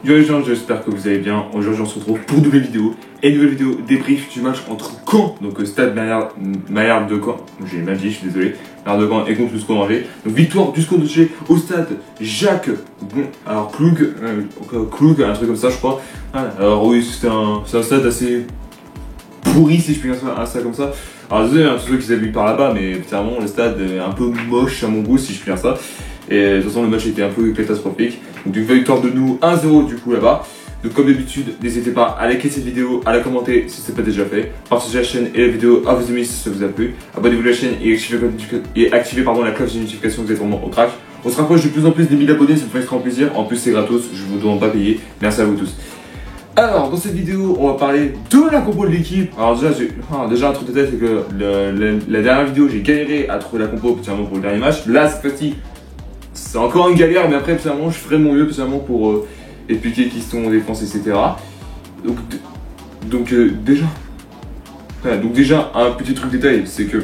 Yo les gens, j'espère que vous allez bien. Aujourd'hui on se retrouve pour une nouvelle vidéo. Et une nouvelle vidéo débrief du match entre Caen, donc Stade Malherbe de Caen. J'ai mal dit, je suis désolé. Malherbe de Caen et contre le SCO d'Angers. Donc victoire du SCO d'Angers au stade Jacques. Bon, alors Klug, un truc comme ça je crois. Alors oui, c'est un stade assez pourri si je puis dire ça comme ça. Alors désolé, tous ceux qui s'habillent par là-bas, mais clairement le stade est un peu moche à mon goût si je puis dire ça. Et de toute façon le match était un peu catastrophique. Donc une victoire de nous 1-0 du coup là-bas. Donc comme d'habitude, n'hésitez pas à liker cette vidéo, à la commenter si ce n'est pas déjà fait. Partagez la chaîne et la vidéo à vos amis si ça vous a plu. Abonnez-vous à la chaîne et activez la cloche de notification, vous êtes vraiment au crack. On se rapproche de plus en plus des 1000 abonnés, ça me fait extrêmement plaisir. En plus c'est gratos, je vous demande pas payer. Merci à vous tous. Alors dans cette vidéo, on va parler de la compo de l'équipe. Alors déjà un truc de tête, c'est que la dernière vidéo, j'ai galéré à trouver la compo pour le dernier match. Là cette fois-ci, c'est encore une galère, mais après personnellement je ferai mon mieux personnellement pour expliquer qui sont en défense, etc. Donc déjà un petit truc détail, c'est que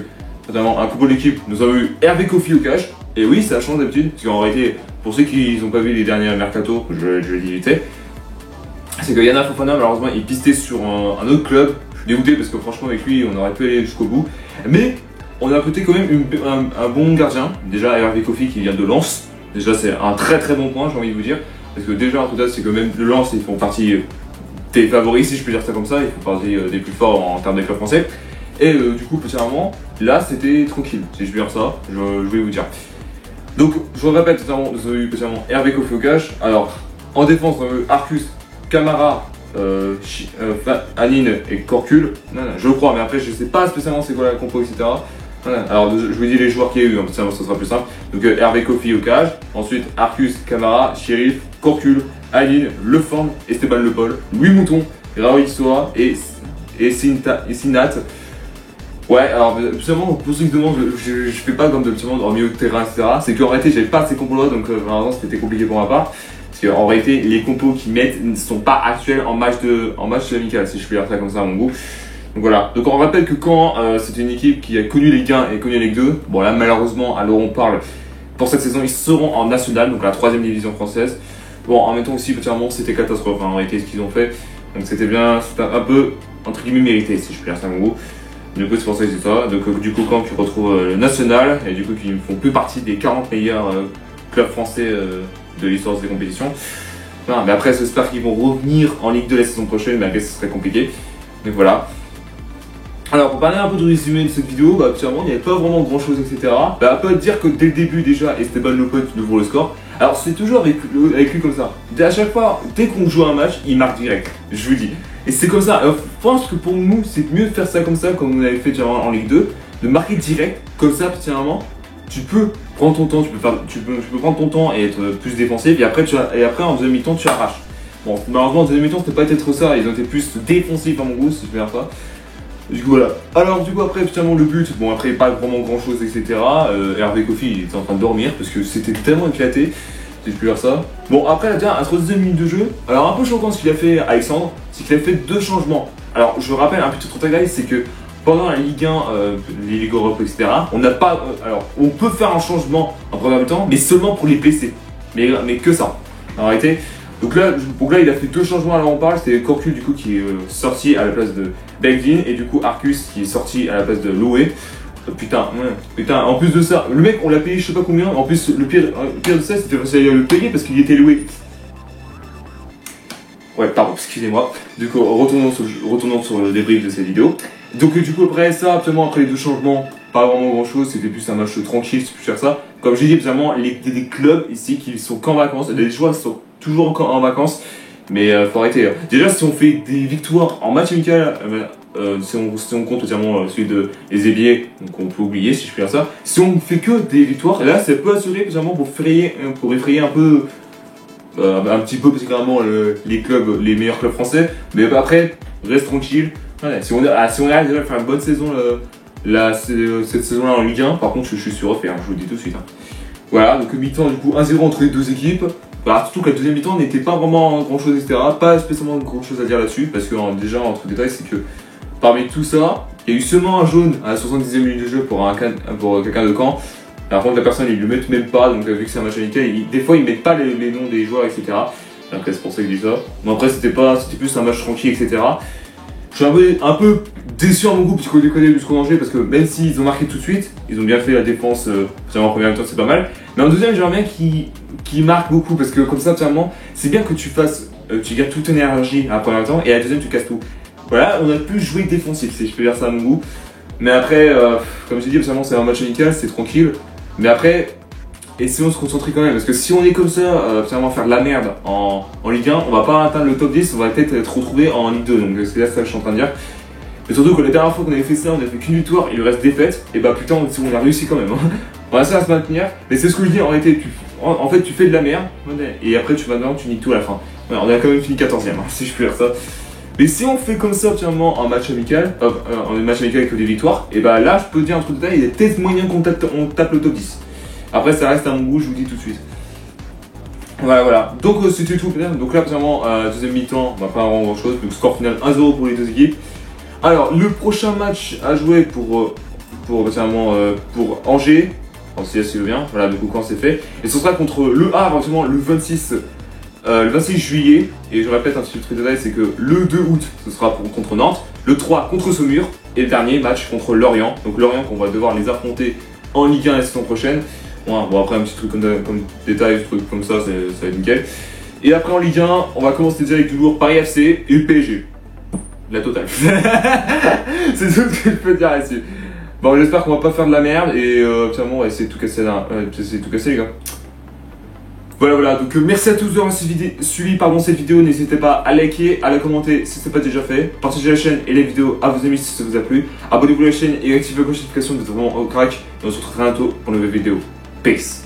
notamment un compo de l'équipe, nous avons eu Hervé Kofi au cash. Et oui, ça change d'habitude, parce qu'en réalité, pour ceux qui n'ont pas vu les derniers mercato, je le dis vite fait, c'est que Yana Fofana malheureusement il pistait sur un autre club. Je suis dégoûté parce que franchement avec lui on aurait pu aller jusqu'au bout. Mais on a peut-être quand même un bon gardien. Déjà Hervé Kofi qui vient de Lens. Déjà c'est un très bon point, j'ai envie de vous dire. Parce que déjà en tout cas c'est que même de Lens ils font partie des favoris si je peux dire ça comme ça. Ils font partie des plus forts en termes de clubs français. Et du coup personnellement là c'était tranquille si je peux dire ça, je vais vous dire. Donc je vous répète, nous avons eu personnellement Hervé Kofi au cash. Alors en défense on a eu Arcus, Camara, Anine et Korkul, je le crois, mais après je sais pas spécialement c'est quoi la compo, etc. Alors je vous dis les joueurs qu'il y a eu, hein, ça sera plus simple. Donc Hervé Kofi au cage, ensuite Arcus, Camara, Sheriff, Korkul, Anine, Leforme, Esteban Le Paul, Louis Mouton, Raoul Soa et Sinat. Ouais, alors absolument pour ceux qui se demandent, je fais pas comme d'habitude en milieu de terrain, etc. C'est qu'en réalité j'avais pas ces compos là, donc malheureusement c'était compliqué pour ma part. Parce qu'en réalité, les compos qu'ils mettent ne sont pas actuels en match amical, si je peux dire ça comme ça à mon goût. Donc voilà. Donc on rappelle que quand c'est une équipe qui a connu les gains et connu les deux, bon là malheureusement, alors on parle, pour cette saison, ils seront en national, donc la 3ème division française. Bon, en même temps aussi, particulièrement, c'était catastrophe en réalité ce qu'ils ont fait. Donc c'était bien, c'était un peu, entre guillemets, mérité, si je peux dire ça à mon goût. Du coup, c'est pour ça que c'est ça. Donc du coup, quand tu retrouves le national, et du coup, qui ne font plus partie des 40 meilleurs clubs français de l'histoire des compétitions. Non, mais après j'espère qu'ils vont revenir en Ligue 2 la saison prochaine, mais après ce serait compliqué. Mais voilà. Alors pour parler un peu de résumé de cette vidéo, actuellement il n'y avait pas vraiment grand chose, etc. On peut dire que dès le début déjà Esteban Le Paul ouvre le score. Alors c'est toujours avec lui comme ça. À chaque fois, dès qu'on joue un match, il marque direct, je vous dis. Et c'est comme ça. Alors, je pense que pour nous c'est mieux de faire ça comme ça, comme on avait fait déjà en Ligue 2, de marquer direct, comme ça particulièrement. Tu peux prendre ton temps, tu peux prendre ton temps et être plus défensif, et après en deuxième mi-temps tu arraches. Bon, malheureusement en deuxième mi-temps c'était pas été trop ça, ils ont été plus défensifs à mon goût si je peux dire ça. Du coup voilà. Alors du coup après finalement le but, bon après pas vraiment grand chose, etc. Hervé Kofi il était en train de dormir parce que c'était tellement éclaté, si je peux dire ça. Bon après la troisième minute de jeu, alors un peu choquant ce qu'il a fait Alexandre, c'est qu'il a fait 2 changements. Alors je rappelle un petit truc détail, c'est que pendant la Ligue 1, les Ligues Europe, etc., on n'a pas. Alors, on peut faire un changement en première temps, mais seulement pour les blessés. Mais que ça, en réalité. Donc là, il a fait 2 changements, alors on parle. C'était Korkul, du coup, qui est sorti à la place de Begdin, et du coup, Arcus, qui est sorti à la place de Loué. Putain, en plus de ça, le mec, on l'a payé je sais pas combien. En plus, le pire de ça, c'était de le payer parce qu'il était loué. Ouais, pardon, excusez-moi. Du coup, retournons sur le débrief de cette vidéo. Donc du coup après ça, absolument après les 2 changements, pas vraiment grand chose, c'était plus un match tranquille, si je peux faire ça. Comme j'ai dit, absolument, des clubs ici qui sont qu'en vacances, les joueurs sont toujours encore en vacances, mais faut arrêter. Déjà si on fait des victoires en match amical, si on compte notamment celui des Ébiers, donc on peut oublier si je peux dire ça. Si on fait que des victoires, là ça peut assurer absolument pour effrayer un peu, un petit peu particulièrement les meilleurs clubs français, mais après reste tranquille. Ouais, si on arrive déjà à faire une bonne saison cette saison-là en Ligue 1, par contre je suis sûr refaire, je vous le dis tout de suite. Voilà, donc mi-temps du coup 1-0 entre les 2 équipes. Alors, surtout que la deuxième mi-temps n'était pas vraiment grand chose, etc. Pas spécialement grand chose à dire là-dessus, parce que déjà, entre détails, c'est que parmi tout ça, il y a eu seulement un jaune à la 70e minute de jeu pour quelqu'un de Caen. Par contre, la personne, ils ne le mettent même pas, donc vu que c'est un match amical, des fois, ils ne mettent pas les noms des joueurs, etc. Après, c'est pour ça que je dis ça. Bon, après, c'était plus un match tranquille, etc. Je suis un peu déçu à mon goût, puisqu'on déconne du score d'Angers, parce que même s'ils ont marqué tout de suite, ils ont bien fait la défense, en première mi-temps, c'est pas mal. Mais en deuxième, j'aimerais bien qu'ils marquent beaucoup, parce que comme ça, finalement, c'est bien que tu gardes toute ton énergie à la première mi-temps, et à la deuxième, tu casses tout. Voilà, on a plus joué défensif, si je peux dire ça à mon goût. Mais après, comme j'ai dit, finalement, c'est un match amical, c'est tranquille. Mais après, essayons de se concentrer quand même, parce que si on est comme ça, finalement, faire de la merde en Ligue 1, on va pas atteindre le top 10, on va peut-être être retrouvé en Ligue 2, donc c'est là ça que je suis en train de dire. Mais surtout que la dernière fois qu'on avait fait ça, on avait fait qu'une victoire, il lui reste défaite, et bah putain, on a réussi quand même. Hein. On va essayer de se maintenir, mais c'est ce que je dis, en réalité, en fait, tu fais de la merde, et après tu vas dedans, tu niques tout à la fin. Ouais, on a quand même fini 14ème, hein, si je peux dire ça. Mais si on fait comme ça, finalement, en match amical, avec des victoires, et bah là, je peux dire un truc de détail, il y a peut-être moyen qu'on tape le top 10. Après, ça reste à mon goût, je vous dis tout de suite. Voilà. Donc, c'était tout. Donc là, finalement, deuxième mi-temps, on va pas avoir grand-chose. Donc, score final 1-0 pour les deux équipes. Alors, le prochain match à jouer pour Angers, si elle veut bien, voilà, du coup, quand c'est fait. Et ce sera contre le Havre, actuellement, le 26 juillet. Et je répète un petit truc de détail, c'est que le 2 août, ce sera contre Nantes. Le 3 contre Saumur. Et le dernier match contre Lorient. Donc, Lorient, qu'on va devoir les affronter en Ligue 1 la saison prochaine. Bon, après un petit truc comme détail, un truc comme ça, ça va être nickel. Et après en Ligue 1, on va commencer déjà avec du lourd Paris FC et le PSG. La totale. C'est tout ce que je peux dire là-dessus. Bon, j'espère qu'on va pas faire de la merde et finalement on va essayer de tout casser là. Les gars. Voilà, donc merci à tous d'avoir suivi cette vidéo. N'hésitez pas à liker, à la commenter si ce n'est pas déjà fait. Partagez la chaîne et les vidéos à vos amis si ça vous a plu. Abonnez-vous à la chaîne et activez la notification de vraiment au crack. Et on se retrouve très bientôt pour une nouvelle vidéo. Peace.